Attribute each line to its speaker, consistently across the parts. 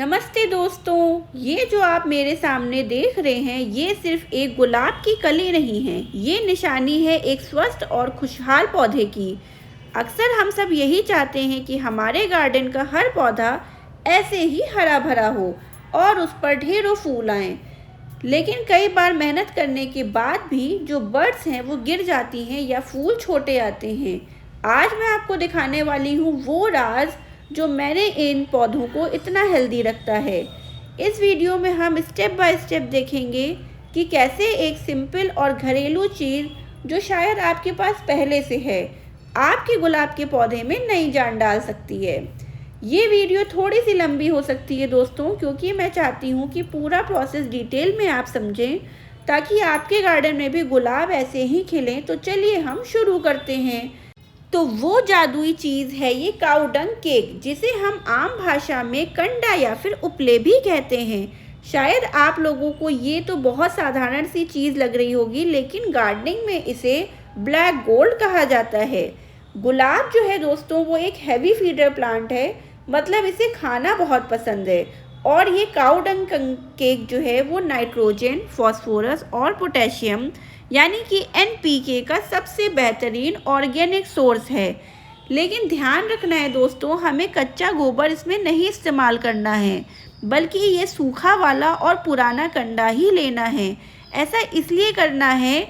Speaker 1: नमस्ते दोस्तों, ये जो आप मेरे सामने देख रहे हैं ये सिर्फ एक गुलाब की कली नहीं है। ये निशानी है एक स्वस्थ और खुशहाल पौधे की। अक्सर हम सब यही चाहते हैं कि हमारे गार्डन का हर पौधा ऐसे ही हरा भरा हो और उस पर ढेरों फूल आएं। लेकिन कई बार मेहनत करने के बाद भी जो बर्ड्स हैं वो गिर जाती हैं या फूल छोटे आते हैं। आज मैं आपको दिखाने वाली हूँ वो राज जो मेरे इन पौधों को इतना हेल्दी रखता है। इस वीडियो में हम स्टेप बाय स्टेप देखेंगे कि कैसे एक सिंपल और घरेलू चीज़ जो शायद आपके पास पहले से है, आपके गुलाब के पौधे में नई जान डाल सकती है। ये वीडियो थोड़ी सी लंबी हो सकती है दोस्तों, क्योंकि मैं चाहती हूँ कि पूरा प्रोसेस डिटेल में आप समझें ताकि आपके गार्डन में भी गुलाब ऐसे ही खिलें। तो चलिए हम शुरू करते हैं। तो वो जादुई चीज़ है ये काऊ डंग केक, जिसे हम आम भाषा में कंडा या फिर उपले भी कहते हैं। शायद आप लोगों को ये तो बहुत साधारण सी चीज़ लग रही होगी, लेकिन गार्डनिंग में इसे ब्लैक गोल्ड कहा जाता है। गुलाब जो है दोस्तों वो एक हैवी फीडर प्लांट है, मतलब इसे खाना बहुत पसंद है। और ये काऊ डंग केक जो है वो नाइट्रोजन, फॉस्फोरस और पोटेशियम यानी कि एनपीके का सबसे बेहतरीन ऑर्गेनिक सोर्स है। लेकिन ध्यान रखना है दोस्तों, हमें कच्चा गोबर इसमें नहीं इस्तेमाल करना है, बल्कि ये सूखा वाला और पुराना कंडा ही लेना है। ऐसा इसलिए करना है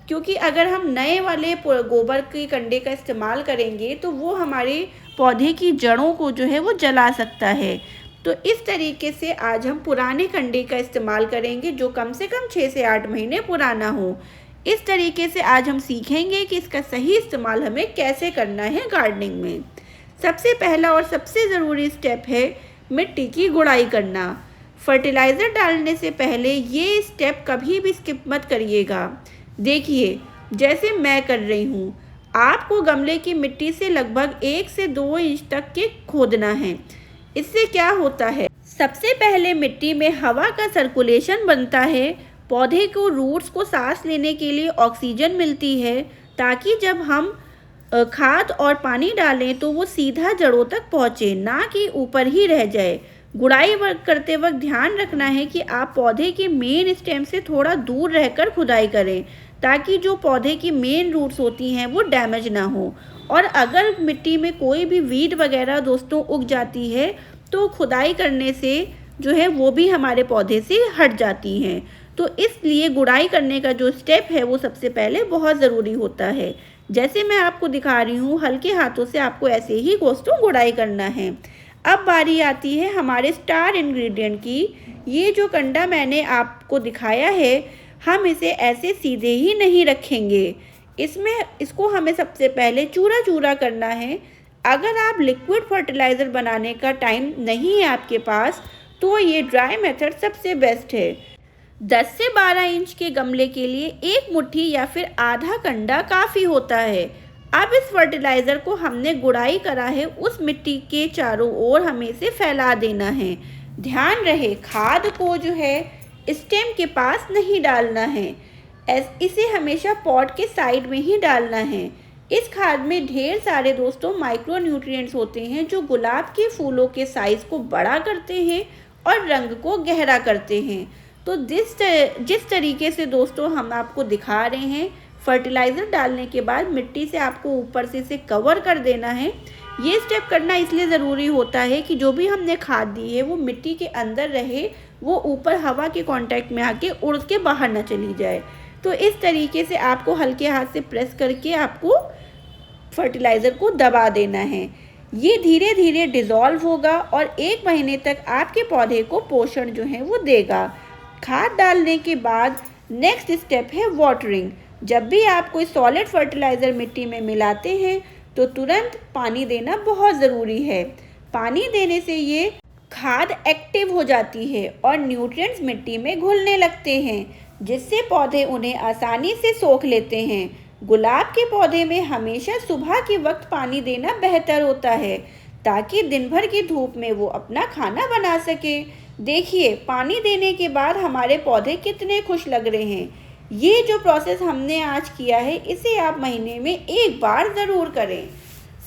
Speaker 1: क्योंकि अगर हम नए वाले गोबर के कंडे का इस्तेमाल करेंगे तो वो हमारे पौधे की जड़ों को जो है वो जला सकता है। तो इस तरीके से आज हम पुराने कंडे का इस्तेमाल करेंगे जो कम से कम 6 से 8 महीने पुराना हो। इस तरीके से आज हम सीखेंगे कि इसका सही इस्तेमाल हमें कैसे करना है गार्डनिंग में। सबसे पहला और सबसे ज़रूरी स्टेप है मिट्टी की गुड़ाई करना। फर्टिलाइज़र डालने से पहले ये स्टेप कभी भी स्किप मत करिएगा। देखिए, जैसे मैं कर रही हूँ, आपको गमले की मिट्टी से लगभग 1 से 2 इंच तक के खोदना है। इससे क्या होता है, सबसे पहले मिट्टी में हवा का सर्कुलेशन बनता है, पौधे को रूट्स को सांस लेने के लिए ऑक्सीजन मिलती है, ताकि जब हम खाद और पानी डालें तो वो सीधा जड़ों तक पहुँचे, ना कि ऊपर ही रह जाए। गुड़ाई करते वक्त ध्यान रखना है कि आप पौधे के मेन स्टेम से थोड़ा दूर रहकर खुदाई करें, ताकि जो पौधे की मेन रूट्स होती हैं वो डैमेज ना हो। और अगर मिट्टी में कोई भी वीड वगैरह दोस्तों उग जाती है तो खुदाई करने से जो है वो भी हमारे पौधे से हट जाती हैं। तो इसलिए गुड़ाई करने का जो स्टेप है वो सबसे पहले बहुत ज़रूरी होता है। जैसे मैं आपको दिखा रही हूँ, हल्के हाथों से आपको ऐसे ही दोस्तों गुड़ाई करना है। अब बारी आती है हमारे स्टार इंग्रेडिएंट की। ये जो कंडा मैंने आपको दिखाया है, हम इसे ऐसे सीधे ही नहीं रखेंगे। इसको हमें सबसे पहले चूरा चूरा करना है। अगर आप लिक्विड फर्टिलाइज़र बनाने का टाइम नहीं है आपके पास, तो ये ड्राई मेथड सबसे बेस्ट है। 10 से 12 इंच के गमले के लिए 1 मुट्ठी या फिर आधा कंडा काफ़ी होता है। अब इस फर्टिलाइज़र को हमने गुड़ाई करा है उस मिट्टी के चारों ओर हमें इसे फैला देना है। ध्यान रहे, खाद को जो है स्टेम के पास नहीं डालना है, इसे हमेशा पॉट के साइड में ही डालना है। इस खाद में ढेर सारे दोस्तों माइक्रो न्यूट्रिएंट्स होते हैं जो गुलाब के फूलों के साइज़ को बड़ा करते हैं और रंग को गहरा करते हैं। तो जिस तरीके से दोस्तों हम आपको दिखा रहे हैं, फर्टिलाइज़र डालने के बाद मिट्टी से आपको ऊपर से इसे कवर कर देना है। ये स्टेप करना इसलिए ज़रूरी होता है कि जो भी हमने खाद दी है वो मिट्टी के अंदर रहे, वो ऊपर हवा के कांटेक्ट में आके उड़ के बाहर ना चली जाए। तो इस तरीके से आपको हल्के हाथ से प्रेस करके आपको फर्टिलाइज़र को दबा देना है। ये धीरे धीरे डिज़ोल्व होगा और 1 महीने तक आपके पौधे को पोषण जो है वो देगा। खाद डालने के बाद नेक्स्ट स्टेप है वाटरिंग। जब भी आप कोई सॉलिड फर्टिलाइज़र मिट्टी में मिलाते हैं तो तुरंत पानी देना बहुत ज़रूरी है। पानी देने से ये खाद एक्टिव हो जाती है और न्यूट्रिएंट्स मिट्टी में घुलने लगते हैं, जिससे पौधे उन्हें आसानी से सोख लेते हैं। गुलाब के पौधे में हमेशा सुबह के वक्त पानी देना बेहतर होता है, ताकि दिन भर की धूप में वो अपना खाना बना सके। देखिए, पानी देने के बाद हमारे पौधे कितने खुश लग रहे हैं। ये जो प्रोसेस हमने आज किया है, इसे आप महीने में 1 बार ज़रूर करें।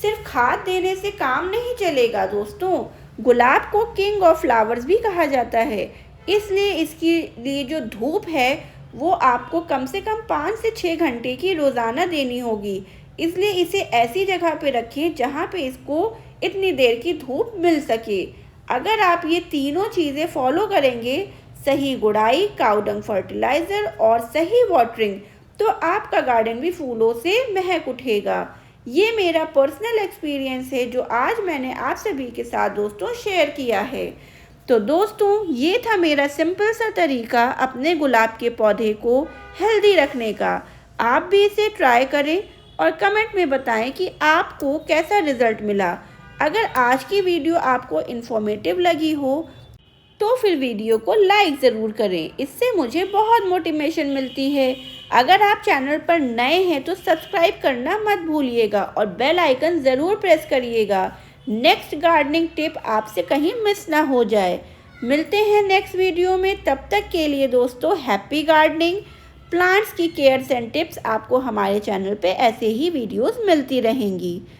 Speaker 1: सिर्फ खाद देने से काम नहीं चलेगा दोस्तों, गुलाब को किंग ऑफ फ्लावर्स भी कहा जाता है, इसलिए इसके लिए जो धूप है वो आपको कम से कम 5 से 6 घंटे की रोज़ाना देनी होगी। इसलिए इसे ऐसी जगह पे रखें जहाँ पे इसको इतनी देर की धूप मिल सके। अगर आप ये तीनों चीज़ें फॉलो करेंगे, सही गुड़ाई, काऊ डंग फर्टिलाइज़र और सही वाटरिंग, तो आपका गार्डन भी फूलों से महक उठेगा। ये मेरा पर्सनल एक्सपीरियंस है जो आज मैंने आप सभी के साथ दोस्तों शेयर किया है। तो दोस्तों ये था मेरा सिंपल सा तरीका अपने गुलाब के पौधे को हेल्दी रखने का। आप भी इसे ट्राई करें और कमेंट में बताएं कि आपको कैसा रिज़ल्ट मिला। अगर आज की वीडियो आपको इन्फॉर्मेटिव लगी हो तो फिर वीडियो को लाइक ज़रूर करें, इससे मुझे बहुत मोटिवेशन मिलती है। अगर आप चैनल पर नए हैं तो सब्सक्राइब करना मत भूलिएगा और बेल आइकन ज़रूर प्रेस करिएगा, नेक्स्ट गार्डनिंग टिप आपसे कहीं मिस ना हो जाए। मिलते हैं नेक्स्ट वीडियो में, तब तक के लिए दोस्तों हैप्पी गार्डनिंग। प्लांट्स की केयर्स एंड टिप्स आपको हमारे चैनल पे ऐसे ही वीडियोस मिलती रहेंगी।